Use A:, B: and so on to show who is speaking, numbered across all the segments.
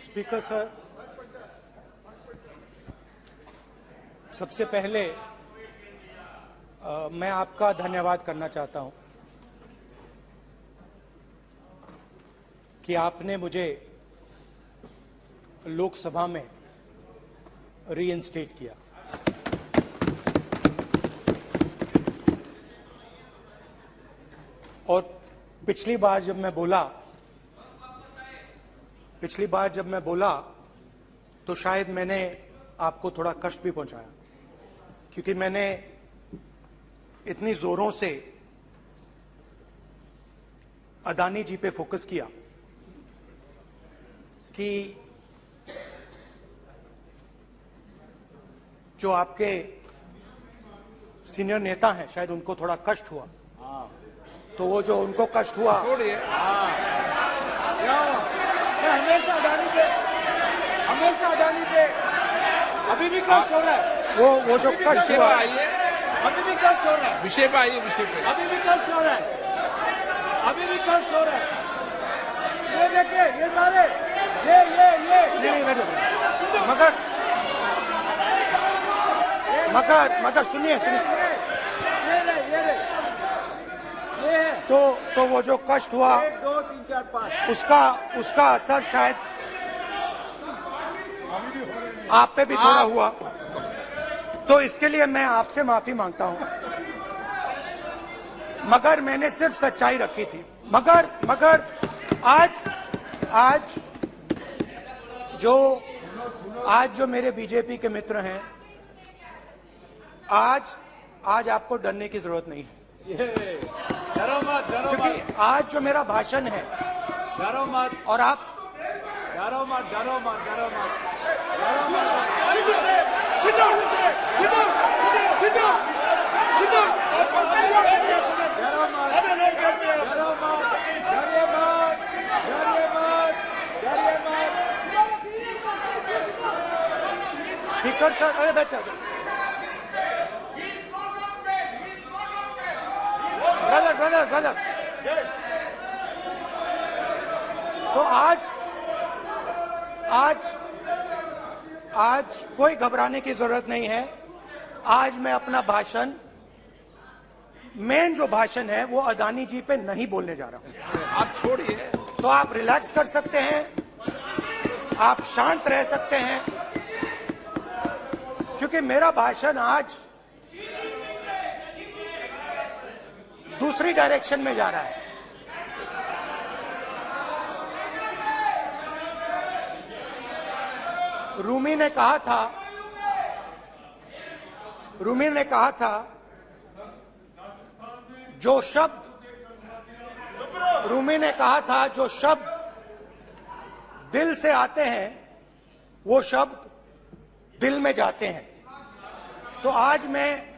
A: Speaker sir, सबसे पहले मैं आपका धन्यवाद करना चाहता हूं कि आपने मुझे लोकसभा में रीइंस्टेट किया। और पिछली बार जब मैं बोला तो शायद मैंने आपको थोड़ा कष्ट भी पहुंचाया, क्योंकि मैंने इतनी जोरों से अदानी जी पे फोकस किया कि जो आपके सीनियर नेता हैं शायद उनको थोड़ा कष्ट हुआ। तो वो जो उनको कष्ट हुआ,
B: हमेशा अदानी पे अभी भी कष्ट हो रहा है।
A: वो जो कष्ट हुआ,
B: अभी भी कष्ट हो रहा है।
C: विषय पे आइए, विषय पे।
B: अभी भी कष्ट हो रहा है। ये देखिए, ये सारे
A: नहीं, मगर सुनिए तो वो जो कष्ट हुआ
B: 1 2 3 4 5
A: उसका असर शायद आप पे भी थोड़ा हुआ। तो इसके लिए मैं आपसे माफी मांगता हूं, मगर मैंने सिर्फ सच्चाई रखी थी। मगर आज जो मेरे बीजेपी के मित्र हैं, आज आपको डरने की जरूरत नहीं है,
B: डरो मत।
A: क्योंकि आज जो मेरा भाषण है,
B: डरो मत
A: और आप
B: डरो मत।
A: स्पीकर सर, अरे बैठे ब्रदर। तो आज कोई घबराने की जरूरत नहीं है। आज मैं अपना भाषण, मेन जो भाषण है वो अदानी जी पे नहीं बोलने जा रहा हूं।
C: आप छोड़िए,
A: तो आप रिलैक्स कर सकते हैं, आप शांत रह सकते हैं, क्योंकि मेरा भाषण आज दूसरी डायरेक्शन में जा रहा है। रूमी ने कहा था जो शब्द दिल से आते हैं वो शब्द दिल में जाते हैं। तो आज मैं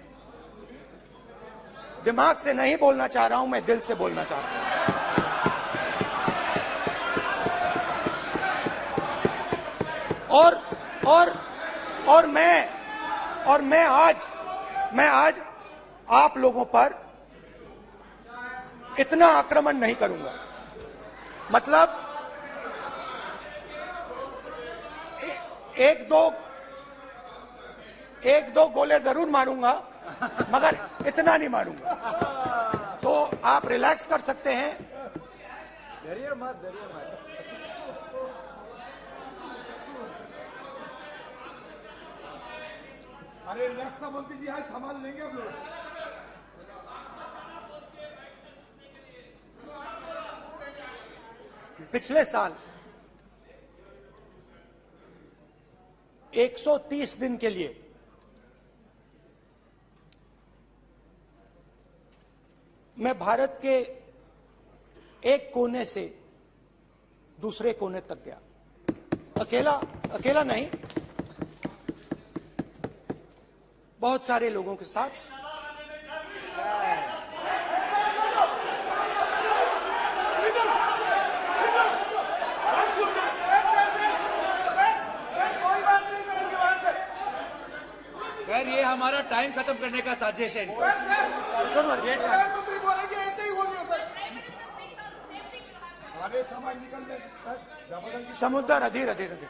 A: दिमाग से नहीं बोलना चाह रहा हूं, मैं दिल से बोलना चाह रहा हूं। और मैं आज आप लोगों पर इतना आक्रमण नहीं करूंगा। मतलब एक दो गोले जरूर मारूंगा, मगर इतना नहीं मारूंगा। तो आप रिलैक्स कर सकते हैं।
B: डरिए मत।
D: अरे रक्षा मंत्री जी आज संभाल लेंगे आप लोग।
A: पिछले साल 130 दिन के लिए मैं भारत के एक कोने से दूसरे कोने तक गया। अकेला नहीं, बहुत सारे लोगों के साथ।
B: सर, ये हमारा टाइम खत्म करने का साजिश है।
D: प्रधानमंत्री बोलेंगे ऐसे ही होगी सर। अरे समय निकलने जबरदस्ती
A: समुद्र अधीर अधीर अधीर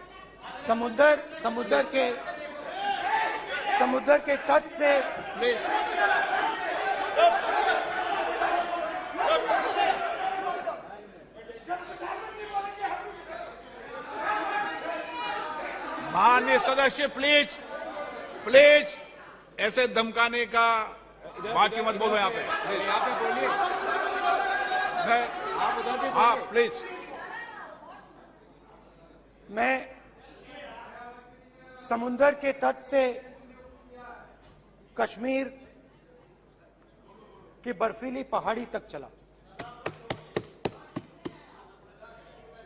A: समुद्र के तट से
C: माननीय सदस्य प्लीज प्लीज ऐसे धमकाने का बात की मत बोलो यहाँ पे
B: यहाँ पे बोलिए। आप उधर भी
C: हाँ प्लीज।
A: मैं समुद्र के तट से कश्मीर की बर्फीली पहाड़ी तक चला।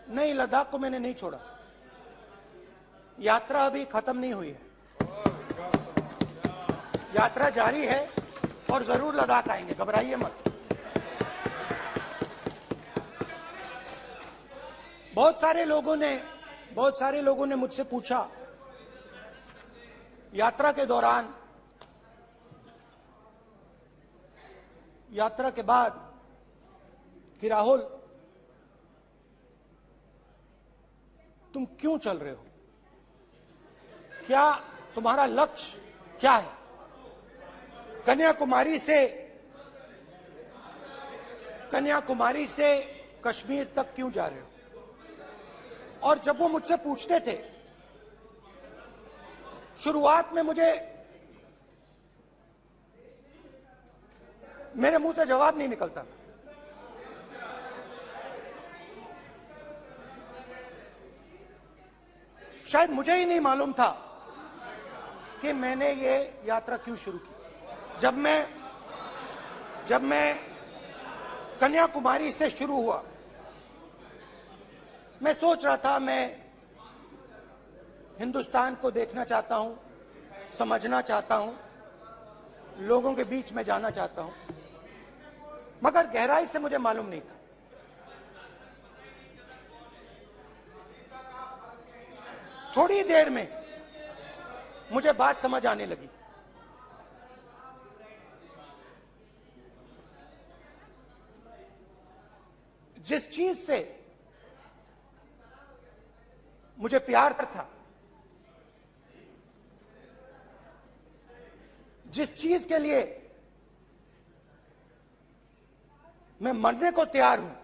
A: नहीं, लद्दाख को मैंने नहीं छोड़ा। यात्रा अभी खत्म नहीं हुई है, यात्रा जारी है और जरूर लद्दाख आएंगे, घबराइए मत। बहुत सारे लोगों ने मुझसे पूछा यात्रा के दौरान, यात्रा के बाद कि राहुल तुम क्यों चल रहे हो, क्या तुम्हारा लक्ष्य क्या है, कन्याकुमारी से कश्मीर तक क्यों जा रहे हो। और जब वो मुझसे पूछते थे, शुरुआत में मेरे मुंह से जवाब नहीं निकलता। शायद मुझे ही नहीं मालूम था कि मैंने ये यात्रा क्यों शुरू की। जब मैं कन्याकुमारी से शुरू हुआ, मैं सोच रहा था मैं हिंदुस्तान को देखना चाहता हूं, समझना चाहता हूं, लोगों के बीच में जाना चाहता हूं, मगर गहराई से मुझे मालूम नहीं था। थोड़ी देर में मुझे बात समझ आने लगी। जिस चीज से मुझे प्यार था, जिस चीज के लिए मैं मरने को तैयार हूं,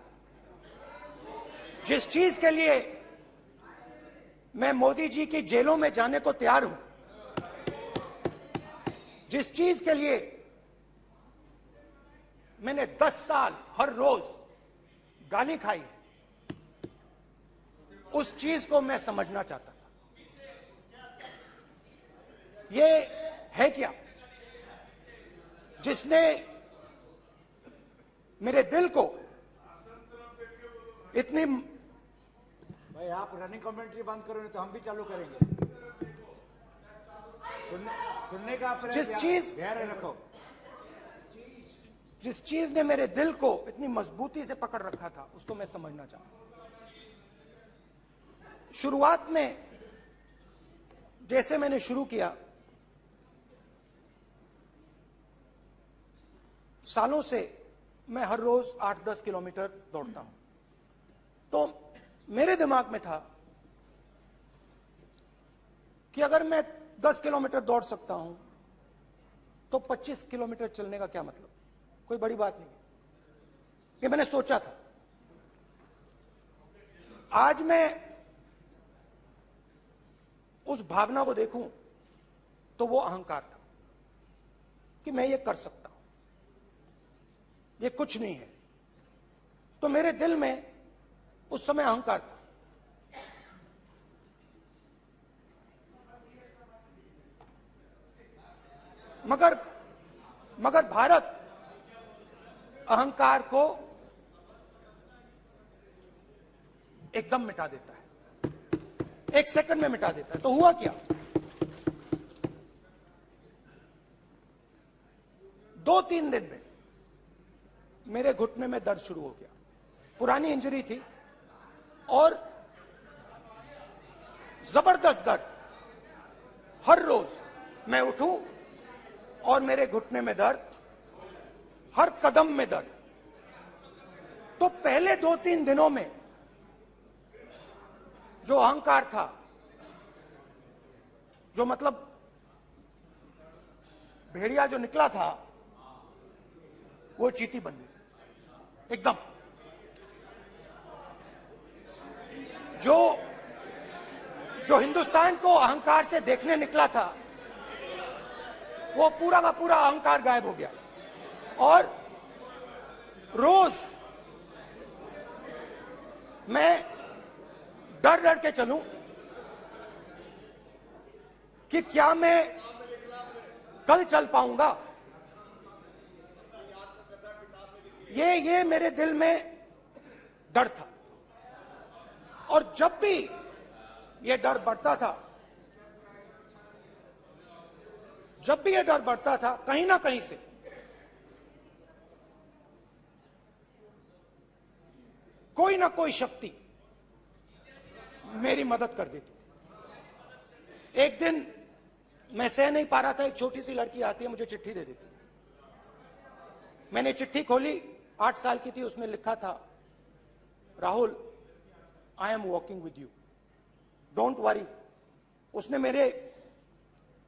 A: जिस चीज के लिए मैं मोदी जी की जेलों में जाने को तैयार हूं, जिस चीज के लिए मैंने 10 साल हर रोज गाली खाई, उस चीज को मैं समझना चाहता था। ये है क्या जिसने मेरे दिल को इतनी,
B: भाई आप रनिंग कमेंट्री बंद करो नहीं तो हम भी चालू करेंगे। सुनने का आप धैर्य रखो।
A: जिस चीज ने मेरे दिल को इतनी मजबूती से पकड़ रखा था, उसको मैं समझना चाहता। शुरुआत में जैसे मैंने शुरू किया, सालों से मैं हर रोज 8-10 किलोमीटर दौड़ता हूं, तो मेरे दिमाग में था कि अगर मैं 10 किलोमीटर दौड़ सकता हूं तो 25 किलोमीटर चलने का क्या मतलब, कोई बड़ी बात नहीं। ये मैंने सोचा था। आज मैं उस भावना को देखूं तो वो अहंकार था कि मैं ये कर सकता हूं, ये कुछ नहीं है। तो मेरे दिल में उस समय अहंकार था। मगर भारत अहंकार को एकदम मिटा देता है, 1 सेकंड में मिटा देता है। तो हुआ क्या, 2-3 दिन में मेरे घुटने में दर्द शुरू हो गया। पुरानी इंजरी थी और जबरदस्त दर्द। हर रोज मैं उठूं और मेरे घुटने में दर्द, हर कदम में दर्द। तो पहले 2-3 दिनों में जो अहंकार था, जो मतलब भेड़िया जो निकला था, वो चींटी बन गई एकदम। जो हिंदुस्तान को अहंकार से देखने निकला था, वो पूरा का पूरा अहंकार गायब हो गया। और रोज मैं डर डर के चलूं कि क्या मैं कल चल पाऊंगा। ये मेरे दिल में डर था। और जब भी ये डर बढ़ता था, कहीं ना कहीं से कोई ना कोई शक्ति मेरी मदद कर देती। एक दिन मैं सह नहीं पा रहा था, एक छोटी सी लड़की आती है, मुझे चिट्ठी दे देती। मैंने चिट्ठी खोली, 8 साल की थी, उसमें लिखा था, Rahul, I am walking with you, don't worry. उसने मेरे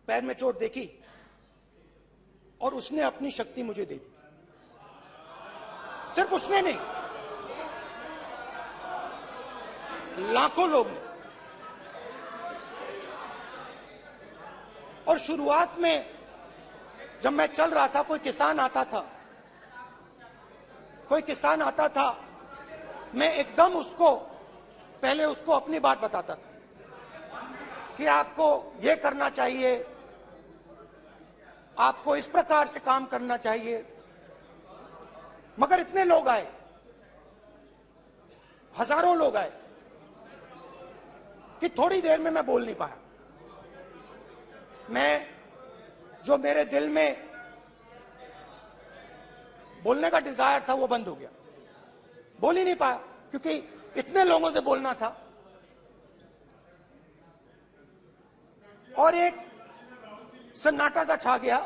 A: पैर में चोट देखी और उसने अपनी शक्ति मुझे दे दी। सिर्फ उसने नहीं, लाखों लोग ने। और शुरुआत में जब मैं चल रहा था, कोई किसान आता था, मैं एकदम पहले उसको अपनी बात बताता था कि आपको ये करना चाहिए, आपको इस प्रकार से काम करना चाहिए। मगर इतने लोग आए, हजारों लोग आए, कि थोड़ी देर में मैं बोल नहीं पाया। जो मेरे दिल में बोलने का डिजायर था, वो बंद हो गया। बोल ही नहीं पाया, क्योंकि इतने लोगों से बोलना था। और एक सन्नाटा सा छा गया,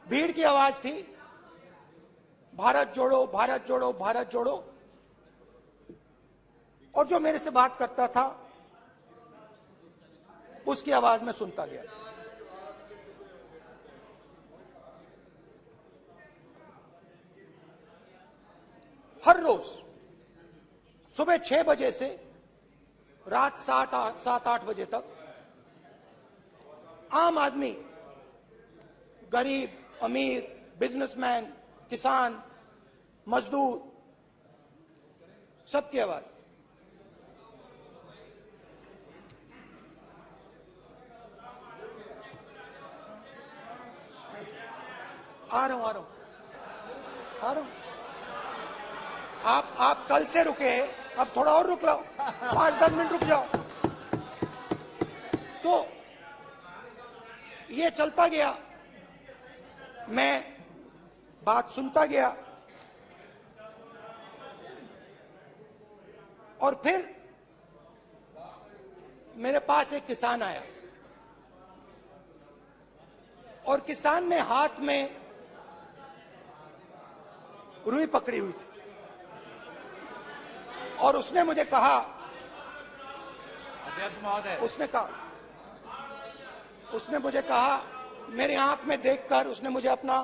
A: भीड़ की आवाज थी, भारत जोड़ो, भारत जोड़ो, भारत जोड़ो। और जो मेरे से बात करता था, उसकी आवाज में सुनता गया। हर रोज सुबह 6 बजे से रात 7-8 बजे तक आम आदमी, गरीब, अमीर, बिजनेसमैन, किसान, मजदूर, सबकी आवाज। आ रहा हूं। आप कल से रुके, अब थोड़ा और रुक लो, 5-10 मिनट रुक जाओ। तो ये चलता गया, मैं बात सुनता गया। और फिर मेरे पास एक किसान आया, और किसान ने हाथ में रुई पकड़ी हुई थी, और उसने मुझे कहा,
B: अध्यक्ष महोदय,
A: उसने मुझे कहा, मेरी आंख में देखकर उसने मुझे अपना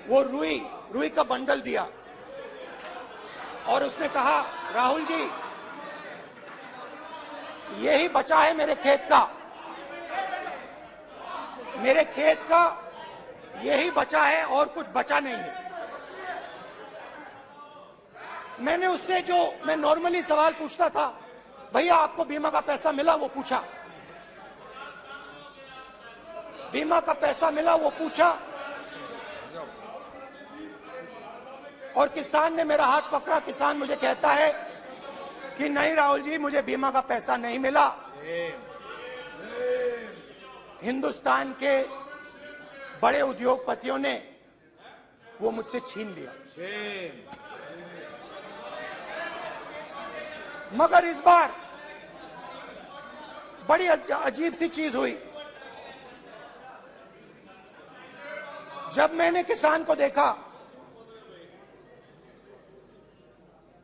A: वो रुई का बंडल दिया, और उसने कहा, राहुल जी, यही बचा है मेरे खेत का, यही बचा है, और कुछ बचा नहीं है। मैंने उससे, जो मैं नॉर्मली सवाल पूछता था, भैया आपको बीमा का पैसा मिला, वो पूछा। बीमा का पैसा मिला, वो पूछा। और किसान ने मेरा हाथ पकड़ा। किसान मुझे कहता है कि नहीं राहुल जी, मुझे बीमा का पैसा नहीं मिला, हिंदुस्तान के बड़े उद्योगपतियों ने वो मुझसे छीन लिया। मगर इस बार बड़ी अजीब सी चीज हुई। जब मैंने किसान को देखा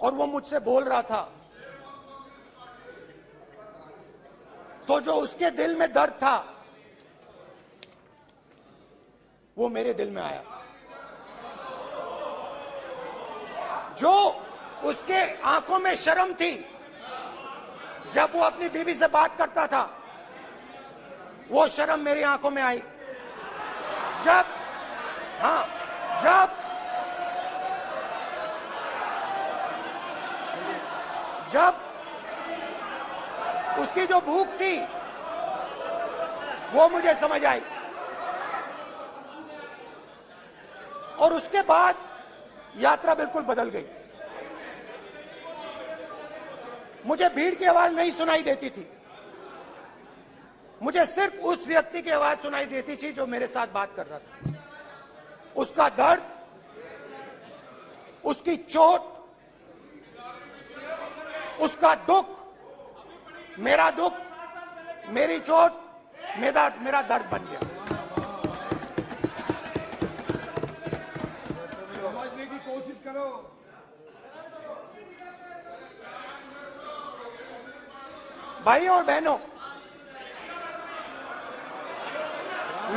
A: और वो मुझसे बोल रहा था, तो जो उसके दिल में दर्द था वो मेरे दिल में आया। जो उसके आंखों में शर्म थी जब वो अपनी बीवी से बात करता था, वो शर्म मेरी आंखों में आई। जब उसकी जो भूख थी वो मुझे समझ आई। और उसके बाद यात्रा बिल्कुल बदल गई। मुझे भीड़ की आवाज नहीं सुनाई देती थी, मुझे सिर्फ उस व्यक्ति की आवाज सुनाई देती थी जो मेरे साथ बात कर रहा था। उसका दर्द, उसकी चोट, उसका दुख, मेरा दुख, मेरी चोट, मेरा दर्द बन गया।
D: समझने की कोशिश करो।
A: भाइयों और बहनों,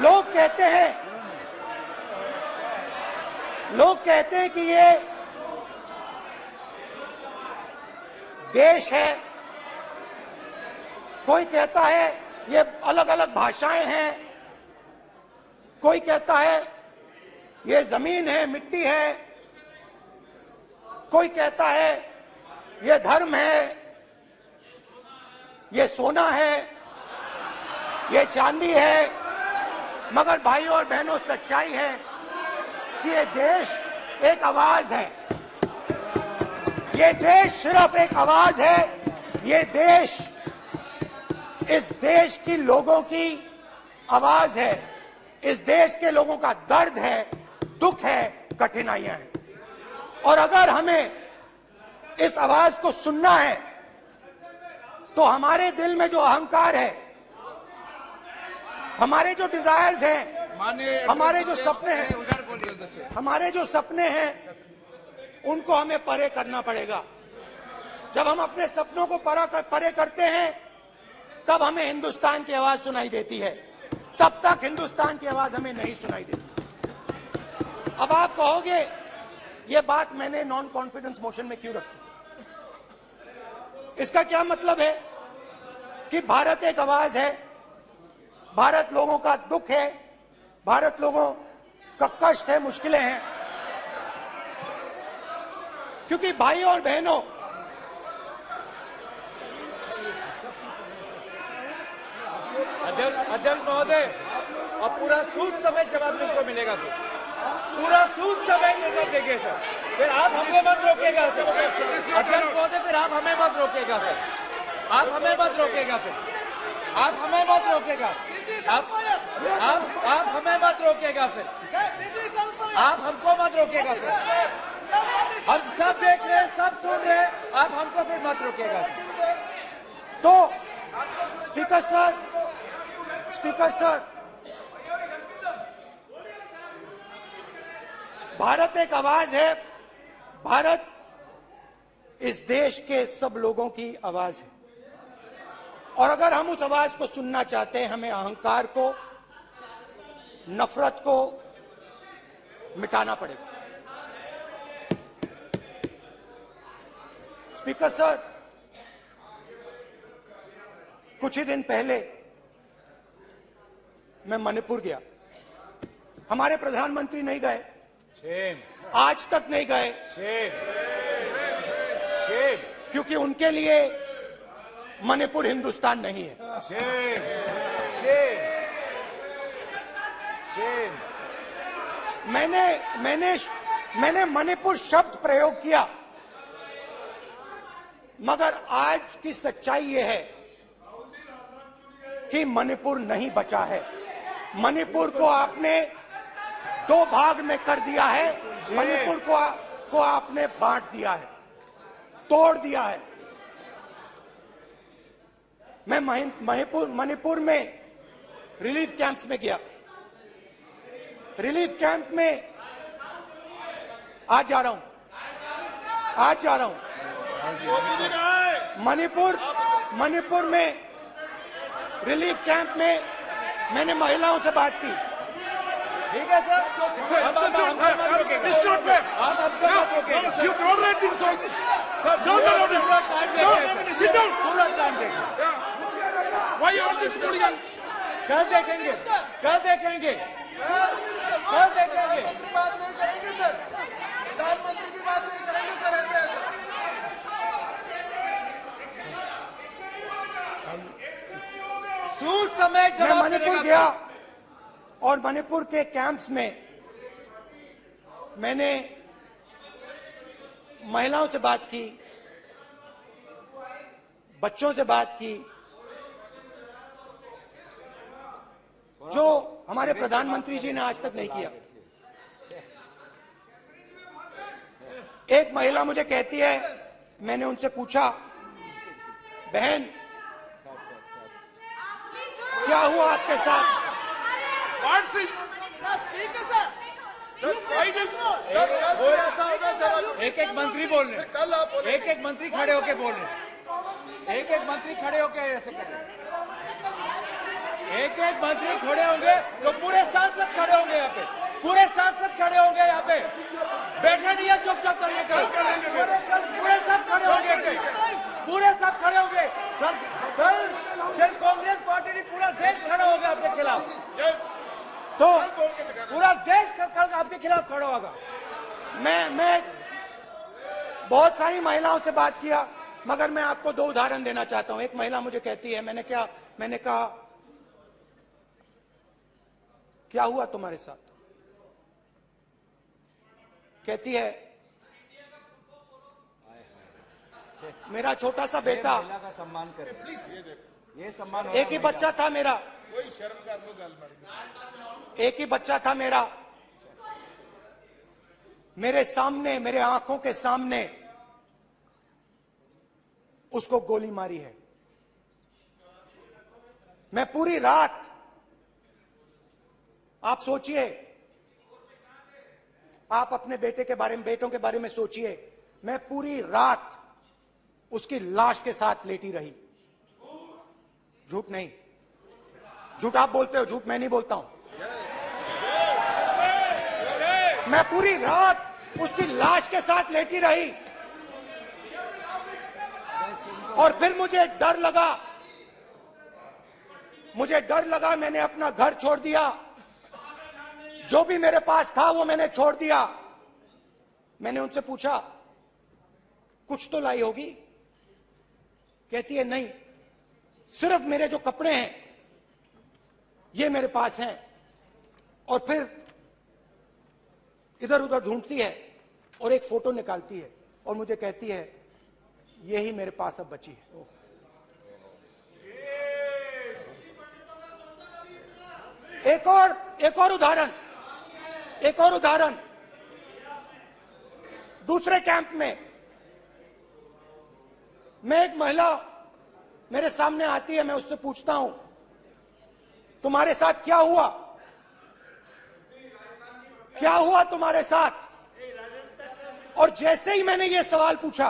A: लोग कहते हैं कि ये देश है, कोई कहता है ये अलग अलग भाषाएं हैं, कोई कहता है ये जमीन है, मिट्टी है, कोई कहता है ये धर्म है, ये सोना है, ये चांदी है। मगर भाइयों और बहनों, सच्चाई है कि ये देश एक आवाज है। ये देश सिर्फ एक आवाज है। ये देश, इस देश की लोगों की आवाज है। इस देश के लोगों का दर्द है, दुख है, कठिनाइयां हैं। और अगर हमें इस आवाज को सुनना है तो हमारे दिल में जो अहंकार है, हमारे जो डिजायर्स हैं, हमारे जो सपने हैं, हमारे जो सपने हैं, उनको हमें परे करना पड़ेगा। जब हम अपने सपनों को परे करते हैं तब हमें हिंदुस्तान की आवाज सुनाई देती है, तब तक हिंदुस्तान की आवाज हमें नहीं सुनाई देती। अब आप कहोगे ये बात मैंने नॉन कॉन्फिडेंस मोशन में क्यों रखी? इसका क्या मतलब है कि भारत एक आवाज है, भारत लोगों का दुख है, भारत लोगों का कष्ट है, मुश्किलें हैं। क्योंकि भाइयों और बहनों,
B: अध्यक्ष महोदय, और पूरा सूद समेत जवाब तुमको मिलेगा। तो पूरा सूद समेत जवाब देंगे सर। फिर आप हमें मत रोकेगा सर। अध्यक्ष महोदय, फिर आप हमें मत रोकेगा सर। आप हमें मत रोकेगा फिर। आप हमें मत रोकेगा। आप हमें मत रोकेगा फिर। आप हमको मत रोकेगा सर। हम सब देख रहे हैं, सब सुन रहे हैं, आप हमको फिर मत रोकेगा सर।
A: तो स्पीकर सर, भारत एक आवाज है। भारत इस देश के सब लोगों की आवाज है। और अगर हम उस आवाज को सुनना चाहते हैं, हमें अहंकार को, नफरत को मिटाना पड़ेगा। स्पीकर सर, कुछ ही दिन पहले मैं मणिपुर गया। हमारे प्रधानमंत्री नहीं गए, आज तक नहीं गए, क्योंकि उनके लिए मणिपुर हिंदुस्तान नहीं है। मैंने मणिपुर शब्द प्रयोग किया, मगर आज की सच्चाई यह है कि मणिपुर नहीं बचा है। मणिपुर को आपने दो भाग में कर दिया है। मणिपुर को आपने बांट दिया है, तोड़ दिया है। मैं मणिपुर में रिलीफ कैंप्स में गया। रिलीफ कैंप में आज जा रहा हूं, मणिपुर में रिलीफ कैंप में मैंने महिलाओं से बात की।
B: ठीक है सर, अब हम मत रोकेंगे।
E: It's not fair.
B: आप हमको मत रोकेंगे sir.
E: You tolerate this all this.
B: Sir,
E: No, no, no, no.
B: पूरा टाइम
E: No,
B: देंगे।
E: sit down.
B: पूरा टाइम देंगे।
E: Yeah. Why you all this hooligan?
B: कल देखेंगे, कल देखेंगे, कल देखेंगे।
F: बात नहीं करेंगे सर, प्रधानमंत्री की बात नहीं करेंगे सर ऐसे।
B: सूद समय
A: मैं
B: जवाब
A: मणिपुर
B: मिलेगा।
A: गया और मणिपुर के कैंप्स में मैंने महिलाओं से बात की, बच्चों से बात की, जो हमारे प्रधानमंत्री जी ने आज तक नहीं किया। एक महिला मुझे कहती है, मैंने उनसे पूछा, बहन क्या हुआ आपके साथ?
E: What's this?
F: ऐसा होगा सर,
B: एक एक मंत्री बोल रहे हैं,
F: कल आप बोले
B: एक एक मंत्री खड़े होके बोल रहे हैं, एक एक मंत्री खड़े होके ऐसे कर रहे हैं। एक एक मंत्री खड़े होंगे तो पूरे सांसद खड़े होंगे यहाँ पे, पूरे सांसद खड़े होंगे यहाँ पे। बैठे नहीं है, चुपचाप करिए। कल पूरे सब खड़े होंगे, पूरे सब खड़े होंगे। कल सिर्फ कांग्रेस पार्टी नहीं, पूरा देश खड़ा होगा आपके खिलाफ। तो पूरा देश कल आपके खिलाफ खड़ा होगा।
A: मैं बहुत सारी महिलाओं से बात किया, मगर मैं आपको दो उदाहरण देना चाहता हूं। एक महिला मुझे कहती है, मैंने कहा क्या हुआ तुम्हारे साथ? कहती है, मेरा छोटा सा बेटा,
B: महिला का सम्मान करें प्लीज, ये सम्मान।
A: एक ही बच्चा था मेरा, एक ही बच्चा था मेरा, मेरे सामने, मेरे आंखों के सामने उसको गोली मारी है। मैं पूरी रात, आप सोचिए, आप अपने बेटे के बारे में, बेटों के बारे में सोचिए, मैं पूरी रात उसकी लाश के साथ लेटी रही। झूठ नहीं, झूठ आप बोलते हो, झूठ मैं नहीं बोलता हूं। मैं पूरी रात उसकी लाश के साथ लेटी रही और फिर मुझे डर लगा, मैंने अपना घर छोड़ दिया, जो भी मेरे पास था वो मैंने छोड़ दिया। मैंने उनसे पूछा, कुछ तो लाई होगी? कहती है, नहीं, सिर्फ मेरे जो कपड़े हैं ये मेरे पास हैं। और फिर इधर उधर ढूंढती है और एक फोटो निकालती है और मुझे कहती है, यही मेरे पास अब बची है। एक और उदाहरण, दूसरे कैंप में मैं, एक महिला मेरे सामने आती है, मैं उससे पूछता हूं, तुम्हारे साथ क्या हुआ? क्या हुआ तुम्हारे साथ? और जैसे ही मैंने ये सवाल पूछा,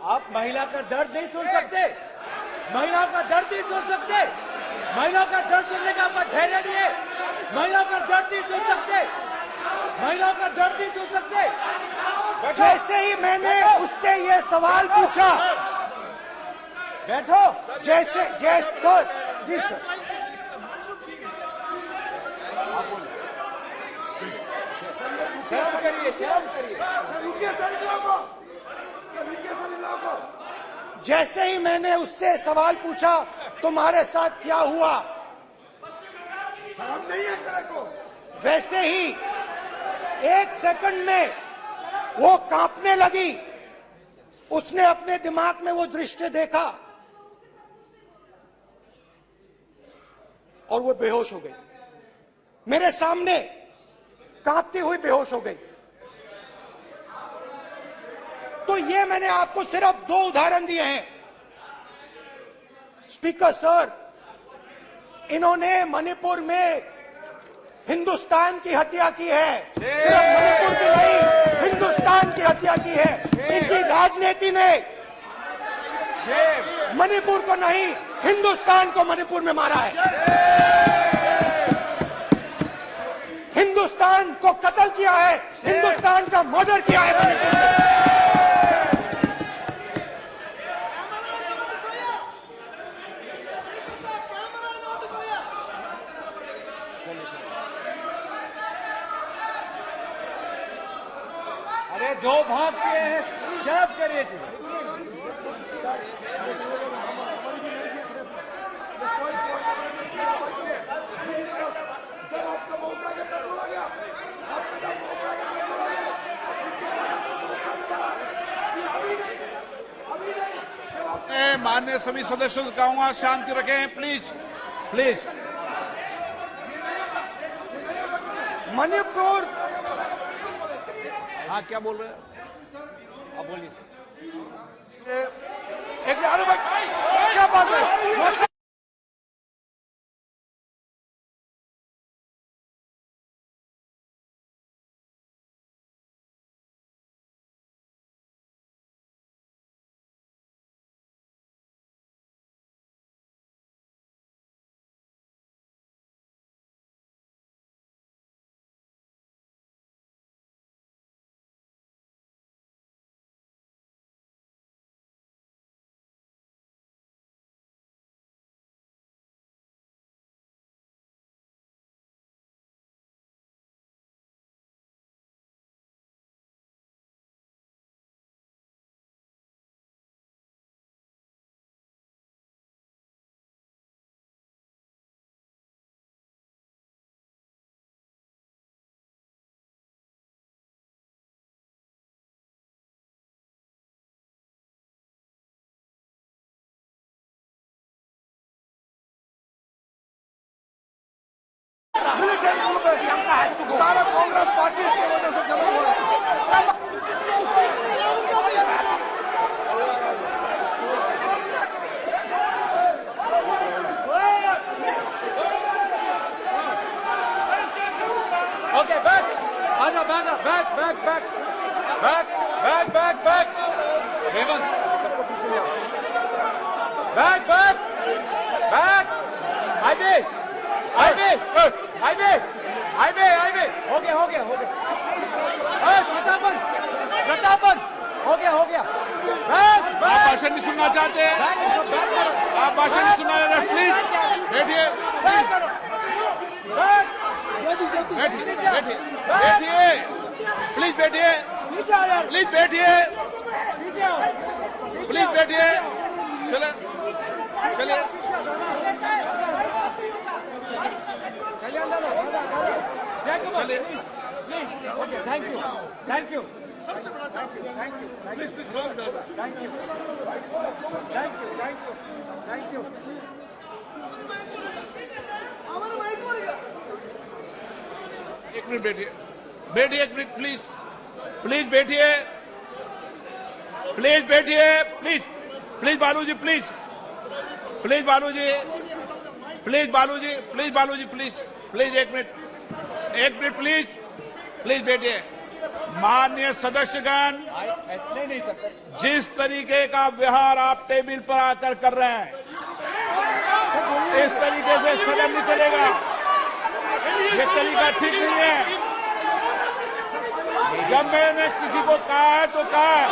B: आप महिला का दर्द नहीं सुन सकते, महिला का दर्द नहीं सुन सकते, महिला का दर्द सुनने का आपका धैर्य नहीं है, महिला का दर्द नहीं सुन सकते, महिला का दर्द नहीं सुन सकते।
A: जैसे ही मैंने उससे ये सवाल पूछा,
B: बैठो,
A: जैसे सर, जी सर,
B: शर्म करिए, शर्म करिए।
A: जैसे ही मैंने उससे सवाल पूछा, तुम्हारे साथ क्या हुआ,
F: शर्म नहीं है तेरे को?
A: वैसे ही एक सेकंड में वो कांपने लगी। उसने अपने दिमाग में वो दृश्य देखा और वो बेहोश हो गई। मेरे सामने कांपती हुई बेहोश हो गई। तो ये मैंने आपको सिर्फ 2 उदाहरण दिए हैं। स्पीकर सर, इन्होंने मणिपुर में हिंदुस्तान की हत्या की है, सिर्फ मणिपुर की नहीं, हिंदुस्तान की हत्या की है। इनकी राजनीति ने मणिपुर को नहीं, हिंदुस्तान को मणिपुर में मारा है। हिंदुस्तान को कत्ल किया है, हिंदुस्तान का मर्डर किया है मणिपुर में।
B: अरे 2 भाग किए हैं, शर्म करिए जी।
C: माननीय सभी सदस्यों से कहूंगा शांति रखें, प्लीज प्लीज।
A: मणिपुर,
C: हाँ क्या बोल रहे हैं?
B: अब बोलिए।
C: एक अरे भाई क्या बात है?
F: सारा कांग्रेस पार्टी की वजह से चला हुआ है।
B: ओके, बैक आजा, बैक हेमंत, सबको पीछे ले आओ। बैक हाईवे हो गया प्रतापन हो गया।
C: आप भाषण नहीं सुनना चाहते हैं? आप भाषण नहीं सुनना चाहते? प्लीज बैठिए, प्लीज बैठिए, चलिए।
B: Thank you.
C: एक मिनट बैठिए, एक मिनट प्लीज बैठिए, बालूजी एक मिनट प्लीज बैठिए। माननीय सदस्यगण,
B: ऐसे नहीं सकते।
C: जिस तरीके का व्यवहार आप टेबल पर आकर कर रहे हैं, इस तरीके से सदन नहीं चलेगा। ये तरीका ठीक नहीं है। जब मैंने किसी को कहा है तो कहा है,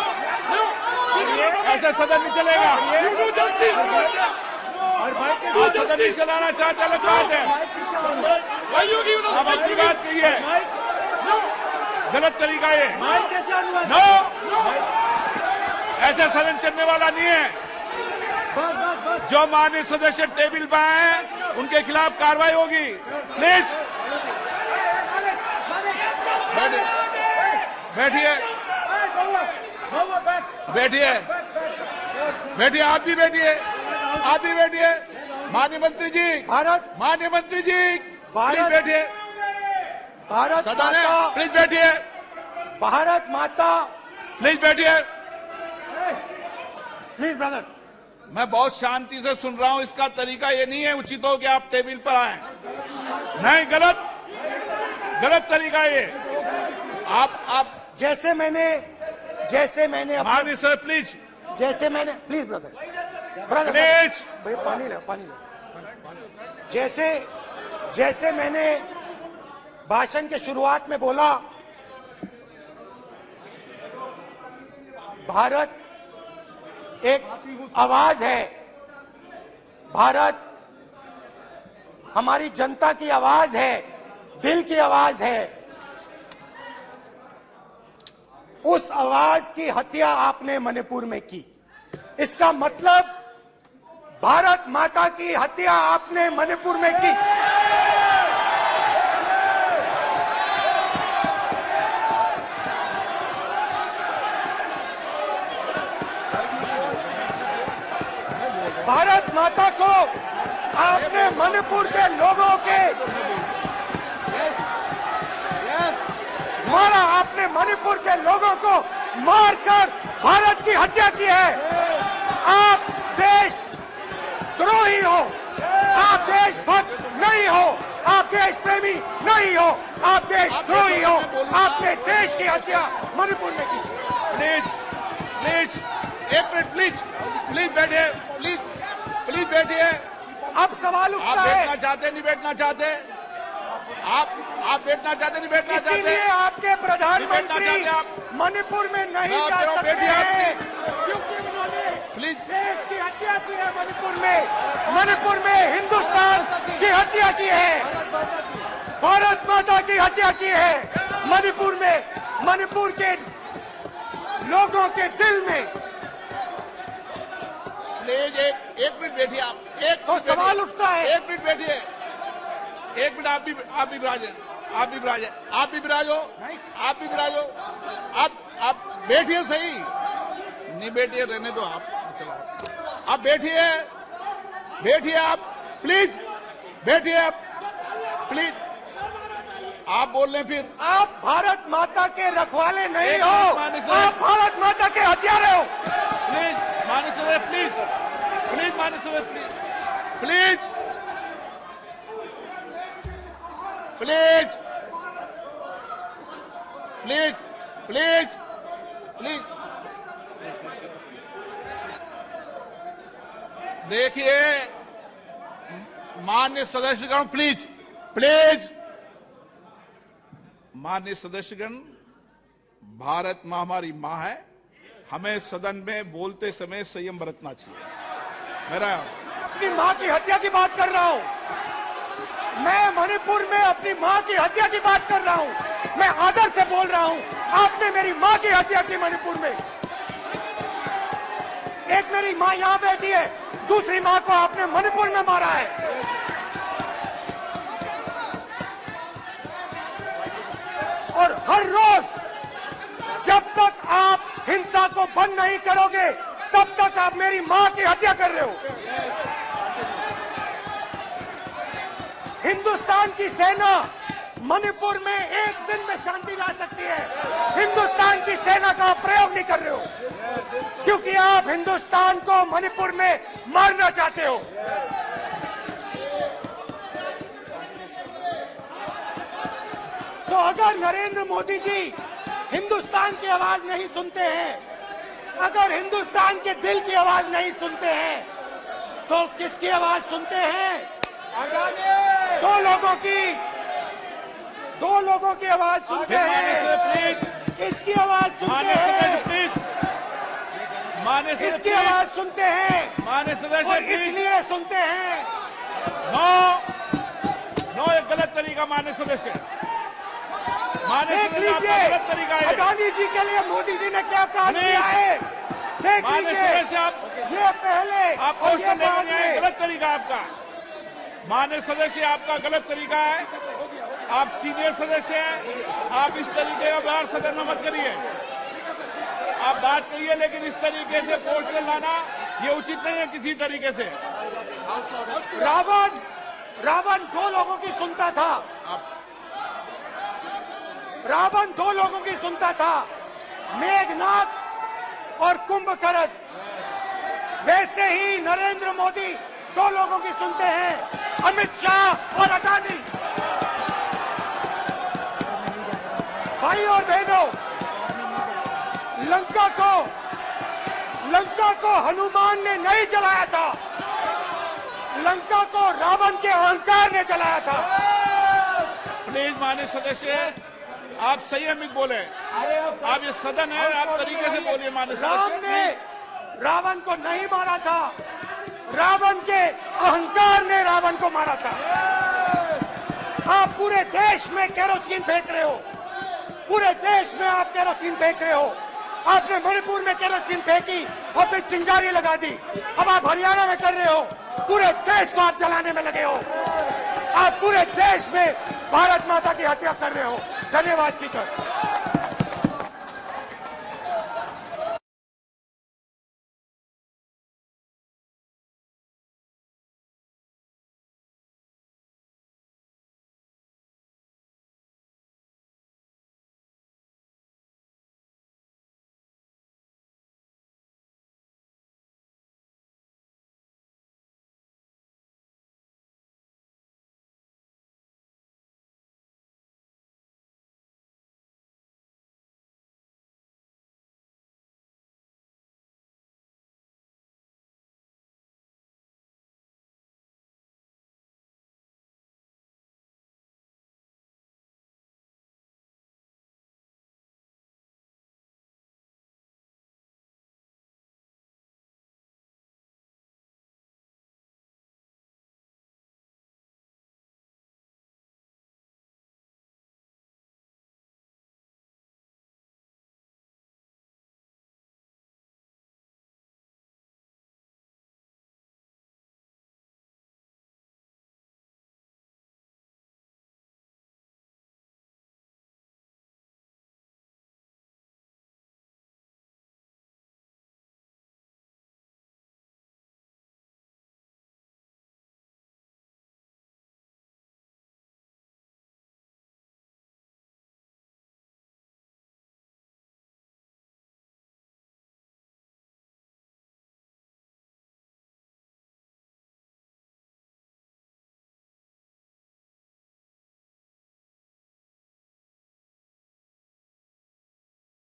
C: ऐसे सदन नहीं चलेगा। आप सदन नहीं चलाना चाहते अलग बात है, आप अपनी बात कहिए। गलत तरीका ये, नो, ऐसे सदन चलने वाला नहीं है। जो माननीय सदस्य टेबल पर हैं, उनके खिलाफ कार्रवाई होगी। प्लीज बैठिए, आप भी बैठिए। माननीय मंत्री जी, प्लीज बैठिए।
A: भारत
C: सदन है,
A: माता,
C: प्लीज बैठिए।
A: भारत माता,
C: प्लीज बैठिए।
A: Please brother.
C: मैं बहुत शांति से सुन रहा हूं, इसका तरीका ये नहीं है उचित हो कि आप टेबल पर आए। नहीं, गलत तरीका ये। आप
A: जैसे मैंने
C: माननीय sir please
A: please brother
C: please
A: भैया पानी लो। जैसे मैंने भाषण के शुरुआत में बोला, भारत एक आवाज है, भारत हमारी जनता की आवाज है, दिल की आवाज है। उस आवाज की हत्या आपने मणिपुर में की। इसका मतलब भारत माता की हत्या आपने मणिपुर में की। भारत माता को आपने मणिपुर के लोगों के मारा, आपने मणिपुर के लोगों को मारकर भारत की हत्या की है। आप देश द्रोही हो, आप देशभक्त नहीं हो, आप देश प्रेमी नहीं हो, आप देशद्रोही हो। आपने देश की हत्या मणिपुर में की।
C: प्लीज एक मिनट प्लीज बैठिए।
A: अब सवाल
C: आप
A: उठता है,
C: बैठना चाहते नहीं बैठना चाहते, आप बैठना चाहते नहीं बैठना चाहते,
A: इसीलिए आपके प्रधानमंत्री
C: बैठना चाहते आप।
A: मणिपुर में नहीं
C: मैं
A: जा
C: कह रहा हूं,
A: सकते
C: बैठिए आप,
A: हैं, क्योंकि उन्होंने
C: प्लीज।
A: देश की हत्या की है। मणिपुर में हिंदुस्तान की हत्या की है, भारत माता की हत्या की है। मणिपुर के लोगों के दिल में।
C: प्लीज एक मिनट बैठिए आप।
A: तो सवाल उठता है,
C: एक मिनट बैठिए, एक मिनट। आप भी विराजो। आप बैठिए सही, नहीं बैठिए रहने दो आप बैठिए आप प्लीज बैठिए आप प्लीज। आप बोल रहे फिर
A: आप भारत माता के रखवाले नहीं
C: एक
A: हो,
C: मिनट माननीय सर।
A: आप भारत माता के हत्यारे हो।
C: प्लीज माननीय सदस्य प्लीज माननीय सदस्य प्लीज। देखिए माननीय सदस्यगण प्लीज माननीय सदस्यगण, भारत मां हमारी मां है, हमें सदन में बोलते समय संयम बरतना चाहिए। मेरा
A: अपनी मां की हत्या की बात कर रहा हूं, मैं मणिपुर में अपनी मां की हत्या की बात कर रहा हूं, मैं आदर से बोल रहा हूं। आपने मेरी मां की हत्या की मणिपुर में। एक मेरी मां यहां बैठी है, दूसरी मां को आपने मणिपुर में मारा है। और हर रोज जब तक आप हिंसा को बंद नहीं करोगे, तब तक आप मेरी मां की हत्या कर रहे हो। हिंदुस्तान की सेना मणिपुर में एक दिन में शांति ला सकती है। हिंदुस्तान की सेना का प्रयोग नहीं कर रहे हो, क्योंकि आप हिंदुस्तान को मणिपुर में मारना चाहते हो। तो अगर नरेंद्र मोदी जी हिंदुस्तान की आवाज नहीं सुनते हैं, अगर हिंदुस्तान के दिल की आवाज नहीं सुनते हैं, तो किसकी आवाज सुनते हैं? दो लोगों की आवाज सुनते हैं। किसकी आवाज सुनते हैं? किसकी आवाज सुनते हैं?
C: माननीय सदस्य
A: और इसलिए सुनते हैं।
C: नो ये गलत तरीका माननीय सदस्य।
A: देख लीजिए
C: गलत तरीका है।
A: अडानी जी के लिए मोदी जी ने क्या काम किया है। देख लीजिए, ये पहले
C: आपको
A: और ये बाद में।
C: गलत तरीका आपका माननीय सदस्य, आपका गलत तरीका है। आप सीनियर सदस्य हैं, आप इस तरीके का व्यवहार सदन में मत करिए। आप बात करिए, लेकिन इस तरीके से पोस्टर लाना ये उचित नहीं है किसी तरीके से।
A: रावण दो लोगों की सुनता था। रावण दो लोगों की सुनता था, मेघनाथ और कुंभकर्ण। वैसे ही नरेंद्र मोदी दो लोगों की सुनते हैं, अमित शाह और अडानी। भाई और बहनों, लंका को हनुमान ने नहीं जलाया था, लंका को रावण के अहंकार ने जलाया था।
C: प्लीज माननीय सदस्य, आप संयमित बोले। आप ये सदन है, आप तरीके से बोलिए माननीय
A: राम
C: सदस्य।
A: ने रावण को नहीं मारा था, रावण के अहंकार ने रावण को मारा था। आप पूरे देश में केरोसिन फेंक रहे हो, पूरे देश में आप केरोसिन फेंक रहे हो। आपने मणिपुर में केरोसिन फेंकी और फिर चिंगारी लगा दी। अब आप हरियाणा में कर रहे हो, पूरे देश को आप जलाने में लगे हो। आप पूरे देश में भारत माता की हत्या कर रहे हो। धन्यवाद स्पीकर।